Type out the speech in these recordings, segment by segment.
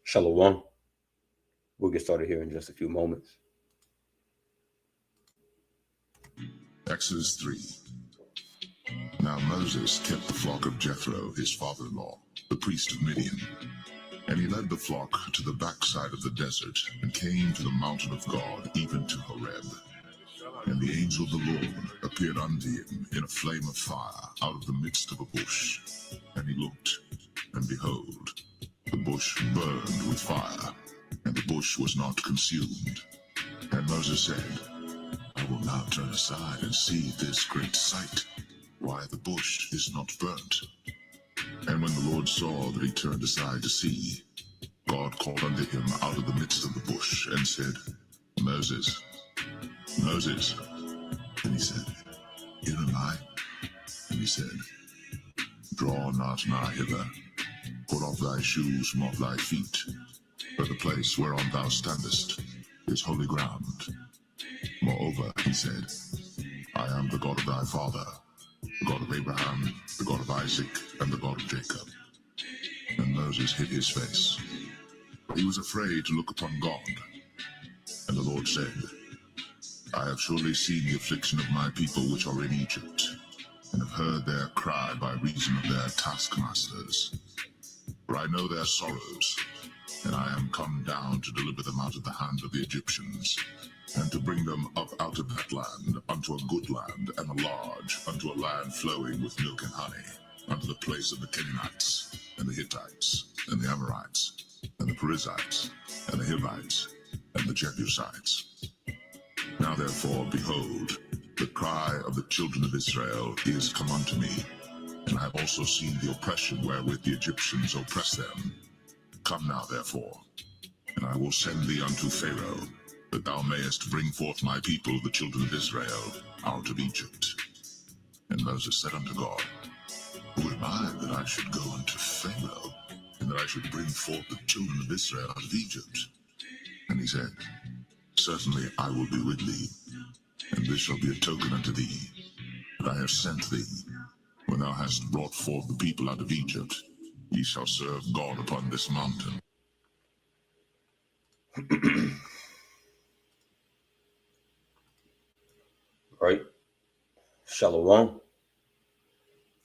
Shalom. We'll get started here in just a few moments. Exodus 3. Now Moses kept the flock of Jethro, his father-in-law, the priest of Midian. And he led the flock to the backside of the desert, and came to the mountain of God, even to Horeb. And the angel of the Lord appeared unto him in a flame of fire out of the midst of a bush. And he looked, and behold, the bush burned with fire, and the bush was not consumed. And Moses said, I will now turn aside and see this great sight, why the bush is not burnt. And when the Lord saw that he turned aside to see, God called unto him out of the midst of the bush, and said, Moses, Moses. And he said, Here am I. And he said, Draw not nigh hither, put off thy shoes from off thy feet, for the place whereon thou standest is holy ground. Moreover, he said, I am the God of thy father, the God of Abraham, the God of Isaac, and the God of Jacob. And Moses hid his face. He was afraid to look upon God. And the Lord said, I have surely seen the affliction of my people which are in Egypt, and have heard their cry by reason of their taskmasters. For I know their sorrows, and I am come down to deliver them out of the hand of the Egyptians, and to bring them up out of that land unto a good land, and a large, unto a land flowing with milk and honey, unto the place of the Canaanites, and the Hittites, and the Amorites, and the Perizzites, and the Hivites, and the Jebusites. Now therefore, behold, the cry of the children of Israel is come unto me, and I have also seen the oppression wherewith the Egyptians oppress them. Come now therefore, and I will send thee unto Pharaoh, that thou mayest bring forth my people, the children of Israel, out of Egypt. And Moses said unto God, Who am I that I should go unto Pharaoh, and that I should bring forth the children of Israel out of Egypt? And he said, Certainly I will be with thee, and this shall be a token unto thee, that I have sent thee. When thou hast brought forth the people out of Egypt, ye shall serve God upon this mountain. Right? Shalom.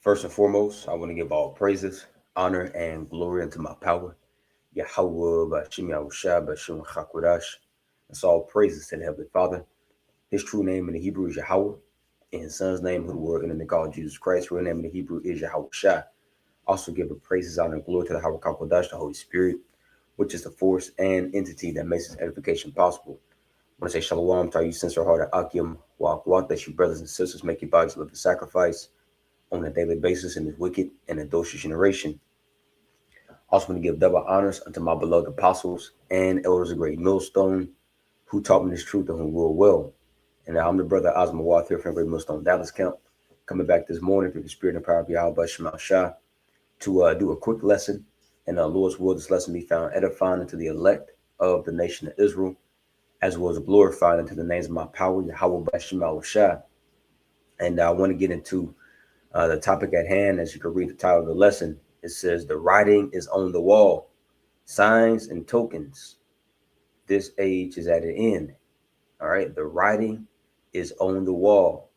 First and foremost, I want to give all praises, honor, and glory unto my power. Yahweh, Bashim Yahushua, Bashim Chakodash. That's all praises to the Heavenly Father. His true name in the Hebrew is Yahweh. In his son's name, who the word in the God Jesus Christ, real name in the Hebrew is Yahushua. Also give a praises, honor, and glory to the Yahweh Kakodash, the Holy Spirit, which is the force and entity that makes this edification possible. I want to say shalom to all you sincere hearted Akim, walk that you brothers and sisters make your bodies live a sacrifice on a daily basis in this wicked and adulterous generation. Also want to give double honors unto my beloved apostles and elders of great millstone who taught me this truth and who rule well. And I'm the brother Osmo Wath here from Great Millstone Dallas Camp, coming back this morning through the spirit and power of Yahweh Shema Shah to do a quick lesson. And Lord's will, this lesson be found edifying unto the elect of the nation of Israel, as well as glorified unto the names of my power, Yahweh Bashim Shah. And I want to get into the topic at hand. As you can read the title of the lesson, it says, The writing is on the wall. Signs and tokens. This age is at an end. All right. The writing is on the wall.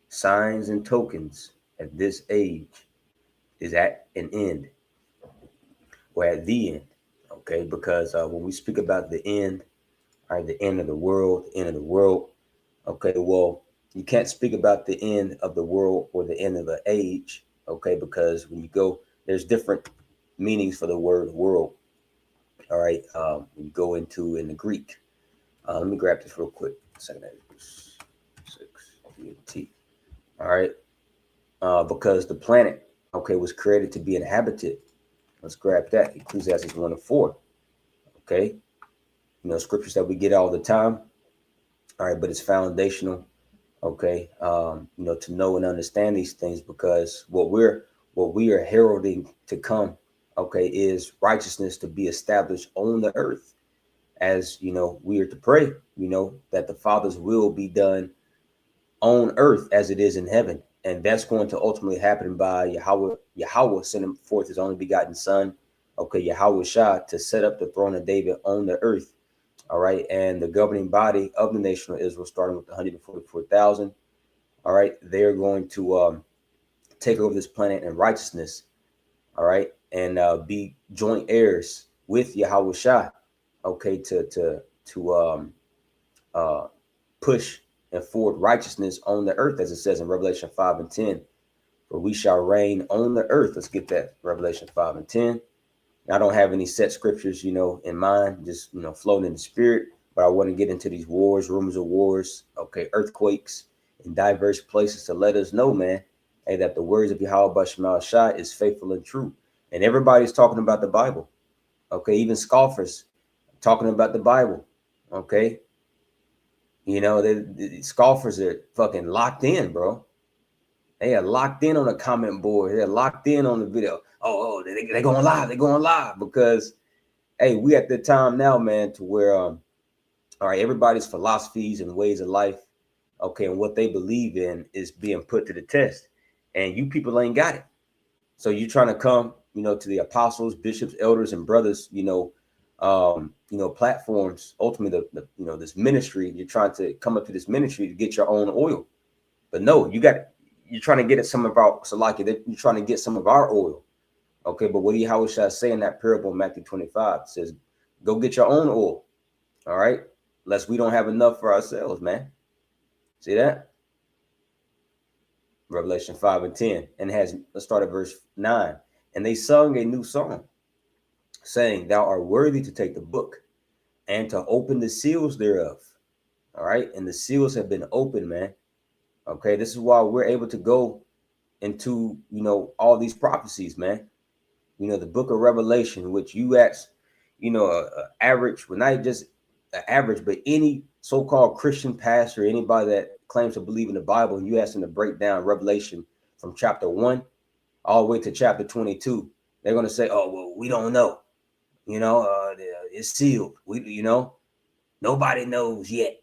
Signs and tokens at this age is at an end. Or at the end. Okay. Because when we speak about the end, all right, the end of the world, okay, well, you can't speak about the end of the world or the end of the age, okay, because when you go, there's different meanings for the word world, all right, when you go into in the Greek. Let me grab this real quick. 6 T. All right, because the planet, okay, was created to be inhabited. Let's grab that. Ecclesiastes 1:4. Okay. Scriptures that we get all the time. All right, but it's foundational. Okay. To know and understand these things, because what we are heralding to come, okay, is righteousness to be established on the earth. As we are to pray, that the Father's will be done on earth as it is in heaven. And that's going to ultimately happen by Yahweh sending forth his only begotten son, okay, Yahweh Shah, to set up the throne of David on the earth. All right. And the governing body of the nation of Israel, starting with 144,000, all right, they're going to take over this planet in righteousness. All right. And be joint heirs with Yahweh Shah, okay, to uh, push and forward righteousness on the earth, as it says in Revelation 5 and 10. For we shall reign on the earth. Let's get that, Revelation 5 and 10. I don't have any set scriptures, in mind, just, floating in the spirit. But I want to get into these wars, rumors of wars, okay, earthquakes in diverse places to let us know, man, hey, that the words of Yahweh Bashmal Shah is faithful and true. And everybody's talking about the Bible, okay? Even scoffers talking about the Bible, okay? The scoffers are fucking locked in, bro. They are locked in on the comment board. They're locked in on the video. They're going live. They're going live because, hey, we at the time now, man, to where, all right, everybody's philosophies and ways of life, okay, and what they believe in is being put to the test. And you people ain't got it. So you're trying to come, to the apostles, bishops, elders, and brothers, platforms, ultimately this ministry, you're trying to come up to this ministry to get your own oil. But no, you're trying to get at some of our, so like you're trying to get some of our oil. Okay, but what do Yahweh Shah say in that parable in Matthew 25? It says, go get your own oil. All right, lest we don't have enough for ourselves, man. See that? Revelation 5 and 10. And let's start at verse 9. And they sung a new song, saying, thou art worthy to take the book and to open the seals thereof. All right, and the seals have been opened, man. Okay, this is why we're able to go into, all these prophecies, man. The book of Revelation, which you ask, average, well, not just an average, but any so-called Christian pastor, anybody that claims to believe in the Bible, and you ask them to break down Revelation from chapter 1 all the way to chapter 22, they're going to say, oh, well, we don't know. It's sealed. Nobody knows yet.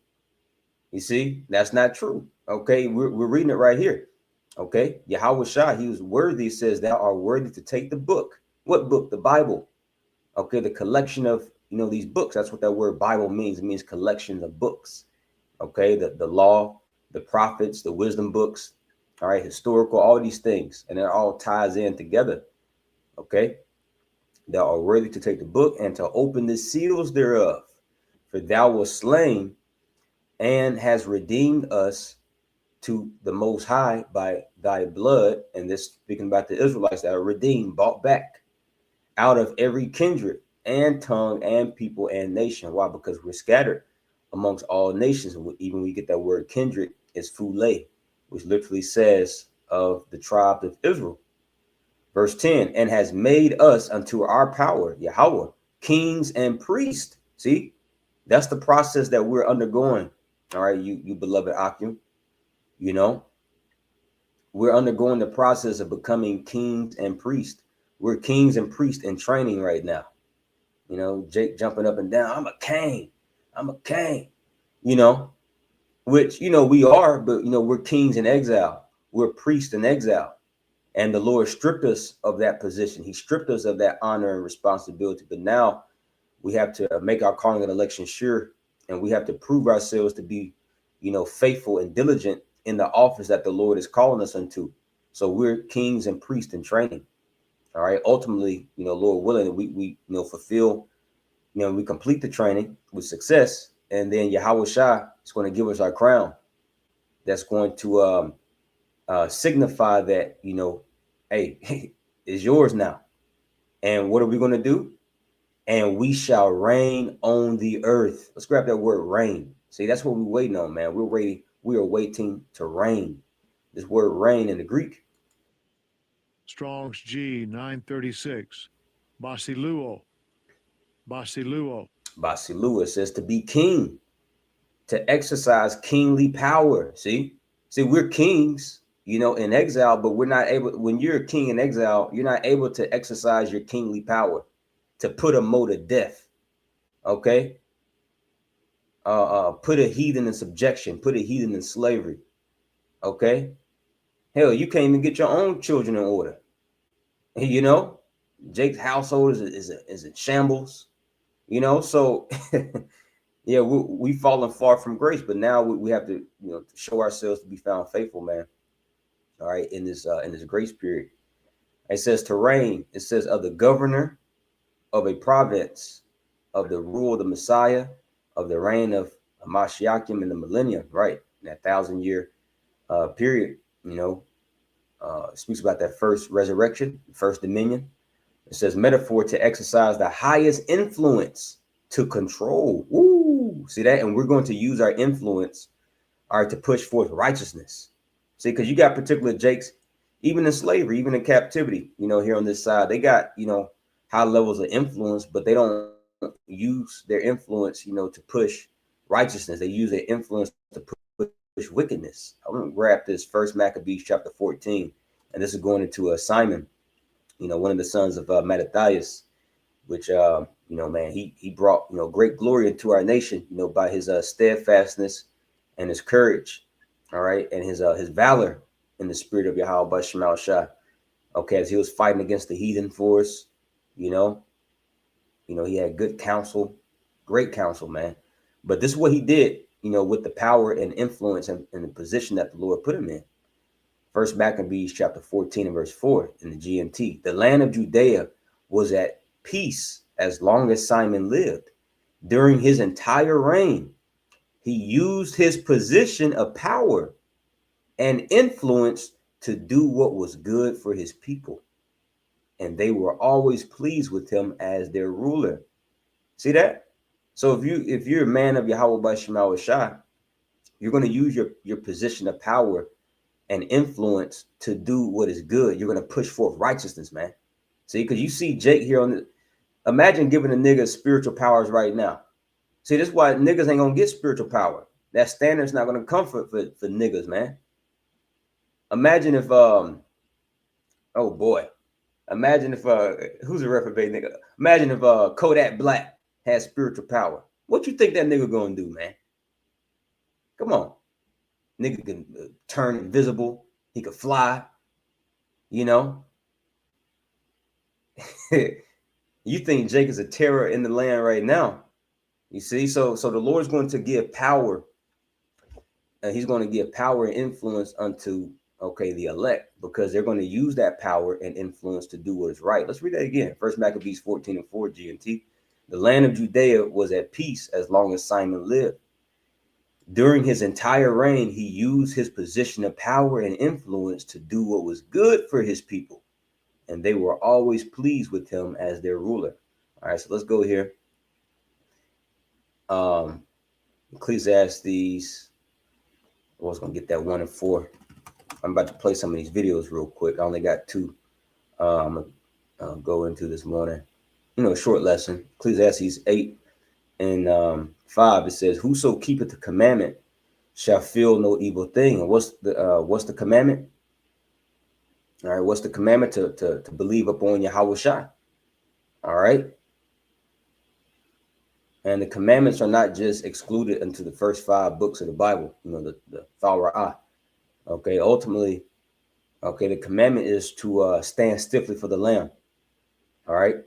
You see, that's not true. Okay, we're reading it right here. Okay, Yahweh Shah, he was worthy, says, thou art worthy to take the book. What book? The Bible. Okay, the collection of, these books. That's what that word Bible means. It means collection of books. Okay, the law, the prophets, the wisdom books, all right, historical, all these things. And it all ties in together. Okay, thou art worthy to take the book and to open the seals thereof. For thou wast slain and has redeemed us to the Most High by thy blood. And this speaking about the Israelites that are redeemed, bought back out of every kindred and tongue and people and nation. Why? Because we're scattered amongst all nations. Even we get that word kindred is phule, which literally says of the tribe of Israel. Verse 10, and has made us unto our power, Yahweh, kings and priests. See, that's the process that we're undergoing. All right, you beloved Akim, we're undergoing the process of becoming kings and priests. We're kings and priests in training right now. Jake jumping up and down. I'm a king. I'm a king. Which, we are, but, we're kings in exile. We're priests in exile. And the Lord stripped us of that position. He stripped us of that honor and responsibility. But now we have to make our calling and election sure. And we have to prove ourselves to be, faithful and diligent in the office that the Lord is calling us into. So we're kings and priests in training. All right. Ultimately, Lord willing, we fulfill, we complete the training with success. And then Yahweh Shah is going to give us our crown. That's going to signify that, hey, it's yours now. And what are we going to do? And we shall reign on the earth. Let's grab that word reign. See, that's what we're waiting on, man. We are waiting to reign. This word reign in the Greek. Strong's G 936. Basiluo. Basiluo. Basiluo says to be king, to exercise kingly power. See, we're kings, in exile, but we're not able. When you're a king in exile, you're not able to exercise your kingly power to put a mo to death. Okay. Put a heathen in subjection, put a heathen in slavery. Okay. Hell, you can't even get your own children in order. Jake's household is in shambles. You know, so yeah, we fallen far from grace, but now we have to, show ourselves to be found faithful, man. All right, in this grace period, it says to reign. It says of the governor of a province, of the rule of the Messiah, of the reign of Mashiachim in the millennium, right? In that 1,000 year period, speaks about that first resurrection, first dominion. It says metaphor to exercise the highest influence to control. Woo! See that? And we're going to use our influence, all right, to push forth righteousness. See, because you got particular Jakes, even in slavery, even in captivity, here on this side, they got, high levels of influence, but they don't use their influence, to push righteousness. They use their influence to push wickedness. I'm going to grab this First Maccabees chapter 14, and this is going into Simon, one of the sons of Mattathias, which, man, he brought, great glory into our nation, by his steadfastness and his courage, all right, and his valor in the spirit of Yahweh Bashemal Shah. Okay, as he was fighting against the heathen force, he had good counsel, great counsel, man. But this is what he did, with the power and influence and the position that the Lord put him in. First Maccabees chapter 14 and verse 4 in the GMT. The land of Judea was at peace as long as Simon lived. During his entire reign, he used his position of power and influence to do what was good for his people. And they were always pleased with him as their ruler. See that? So if you're a man of Yahweh Bashemal Shah, you're going to use your position of power and influence to do what is good. You're going to push forth righteousness, man. See, because you see Jake here on the, imagine giving a nigga spiritual powers right now. See, this is why niggas ain't going to get spiritual power. That standard's not going to come for niggas, man. Imagine if, oh boy. Imagine if, who's a reprobate nigga? Imagine if Kodak Black has spiritual power. What you think that nigga going to do, man? Come on. Nigga can turn invisible. He could fly. You think Jake is a terror in the land right now. You see, so the Lord's going to give power, and he's going to give power and influence unto, the elect, because they're going to use that power and influence to do what is right. Let's read that again. First Maccabees 14 and 4 GMT. The land of Judea was at peace as long as Simon lived. During his entire reign, he used his position of power and influence to do what was good for his people, and they were always pleased with him as their ruler. All right, so let's go here. Ecclesiastes. I was going to get that 1 and 4. I'm about to play some of these videos real quick. I only got 2. I'm going to go into this morning. A short lesson. Ecclesiastes 8 and 5. It says, "Whoso keepeth the commandment shall feel no evil thing." And what's the commandment? All right, what's the commandment? To believe upon Yahweh Shai. All right. And the commandments are not just excluded into the first 5 books of the Bible, the Torah. Okay, ultimately, the commandment is to stand stiffly for the Lamb. All right,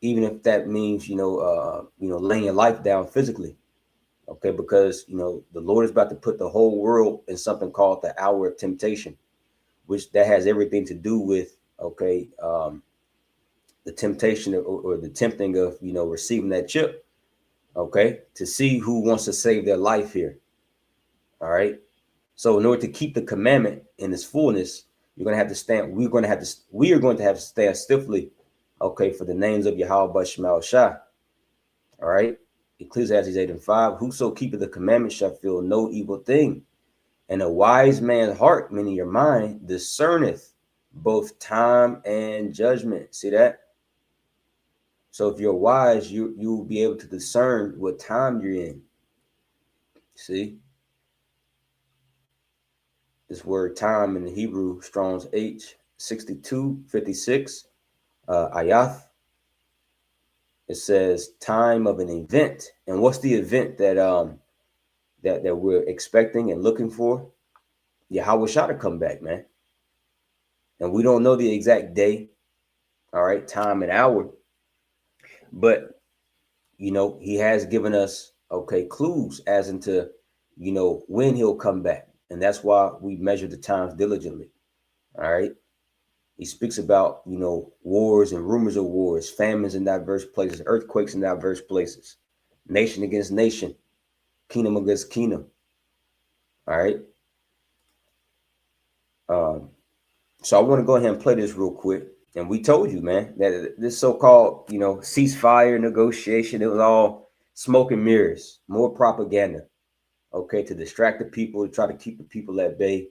even if that means laying your life down physically. Okay, because the Lord is about to put the whole world in something called the hour of temptation, which that has everything to do with the temptation or the tempting of receiving that chip. Okay, to see who wants to save their life here. All right. So in order to keep the commandment in its fullness, you're going to have to stand. We are going to have to stand stiffly, for the names of Yahweh Bashemal Shah. All right. Ecclesiastes 8 and 5. Whoso keepeth the commandment shall feel no evil thing. And a wise man's heart, meaning your mind, discerneth both time and judgment. See that? So if you're wise, you will be able to discern what time you're in. See? This word time in the Hebrew, Strong's H 6256, Ayath. It says time of an event. And what's the event that that we're expecting and looking for? Yahweh Shah to come back, man. And we don't know the exact day. all right, time and hour. But he has given us clues as into when he'll come back, and that's why we measure the times diligently. All right. He speaks about wars and rumors of wars, famines in diverse places, earthquakes in diverse places, nation against nation, kingdom against kingdom. All right. Um, so I want to go ahead and play this real quick. And we told you, man, that this so-called ceasefire negotiation, it was all smoke and mirrors, more propaganda, to distract the people, to try to keep the people at bay.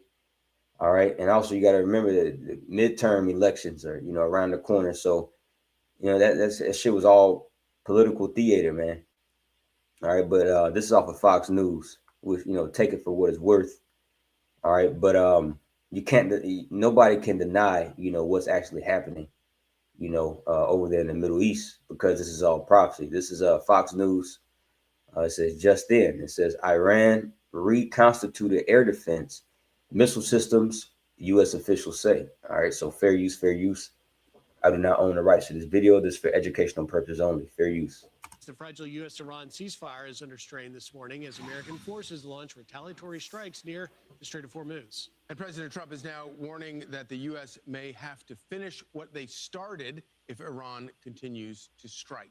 All right. And also you got to remember that the midterm elections are, around the corner. So, that shit was all political theater, man. All right. But this is off of Fox News, which, take it for what it's worth. All right. But you can't, nobody can deny, what's actually happening, over there in the Middle East, because this is all prophecy. This is Fox News. It says just in. It says Iran reconstituted air defense missile systems, U.S. officials say. All right, so fair use, fair use. I do not own the rights to this video. This is for educational purposes only. Fair use. The fragile U.S.-Iran ceasefire is under strain this morning as American forces launch retaliatory strikes near the Strait of Hormuz. And President Trump is now warning that the U.S. may have to finish what they started if Iran continues to strike.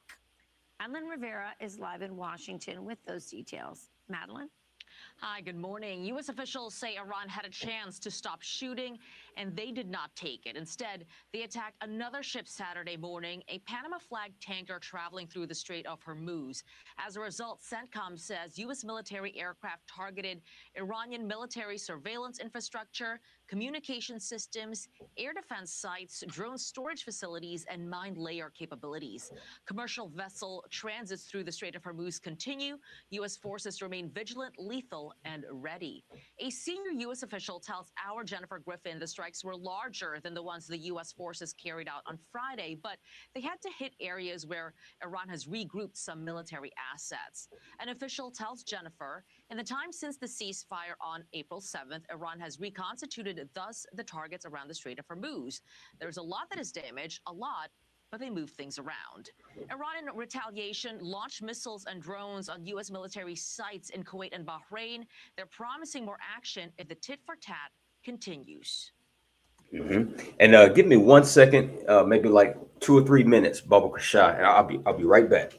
Madeline Rivera is live in Washington with those details. Madeline? Hi, good morning. U.S. officials say Iran had a chance to stop shooting, and they did not take it. Instead, they attacked another ship Saturday morning, a Panama-flagged tanker traveling through the Strait of Hormuz. As a result, CENTCOM says U.S. military aircraft targeted Iranian military surveillance infrastructure, communication systems, air defense sites, drone storage facilities, and mine layer capabilities. Commercial vessel transits through the Strait of Hormuz continue. U.S. forces remain vigilant, lethal, and ready. A senior U.S. official tells our Jennifer Griffin the strikes were larger than the ones the U.S. forces carried out on Friday, but they had to hit areas where Iran has regrouped some military assets. An official tells Jennifer, in the time since the ceasefire on April 7th, Iran has reconstituted thus the targets around the Strait of Hormuz. There's a lot that is damaged, a lot, but they move things around. Iran, in retaliation, launched missiles and drones on U.S. military sites in Kuwait and Bahrain. They're promising more action if the tit-for-tat continues. Mm-hmm. And give me 1 second, maybe like 2 or 3 minutes, Bubba Kashai, and I'll be right back.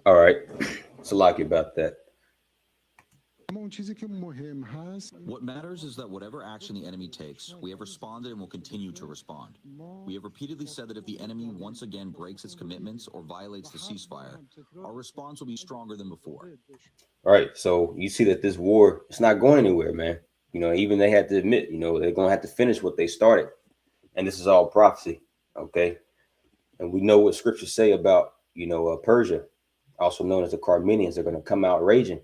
All right. So like about that. What matters is that whatever action the enemy takes, we have responded and will continue to respond. We have repeatedly said that if the enemy once again breaks its commitments or violates the ceasefire, our response will be stronger than before. All right. So you see that this war, it's not going anywhere, man. You know, even they had to admit, you know, they're going to have to finish what they started. And this is all prophecy. Okay. And we know what scriptures say about, you know, Persia, also known as the Carmenians, are going to come out raging.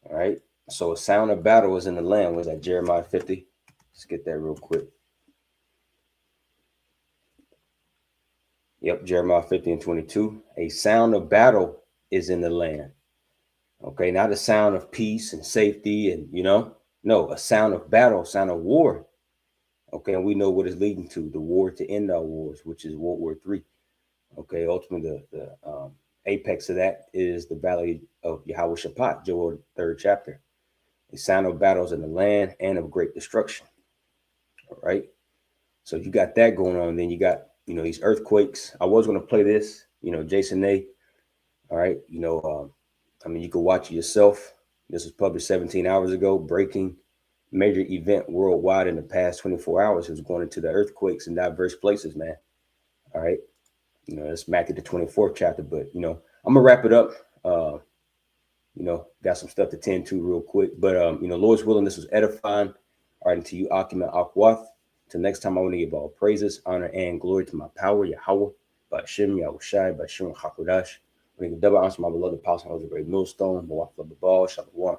All right. So a sound of battle is in the land. Was that Jeremiah 50? Let's get that real quick. Yep, Jeremiah 50 and 22. A sound of battle is in the land. Okay, not a sound of peace and safety and, you know, no, a sound of battle, sound of war. Okay, and we know what it's leading to, the war to end our wars, which is World War III. Okay, ultimately, the apex of that is the valley of Yahweh Shaphat, Joel 3rd chapter. A sound of battles in the land and of great destruction. All right. So you got that going on. Then you got, you know, these earthquakes. I was going to play this, you know, Jason A. All right. You know, I mean, you can watch it yourself. This was published 17 hours ago. Breaking major event worldwide in the past 24 hours is going into the earthquakes in diverse places, man. All right. You know, it's Matthew the 24th chapter, but, you know, I'm going to wrap it up. You know, got some stuff to tend to real quick. But, you know, Lord's willing, this was edifying. All right, until you, Akim and Akwath. Till next time, I want to give all praises, honor, and glory to my power, Yahweh, Ba'ashem, Yahushai, Ba'ashem, Hakodash. I want to give double honor to my beloved apostle, Jose Great Millstone, Mawaf of the Ball, Shalom.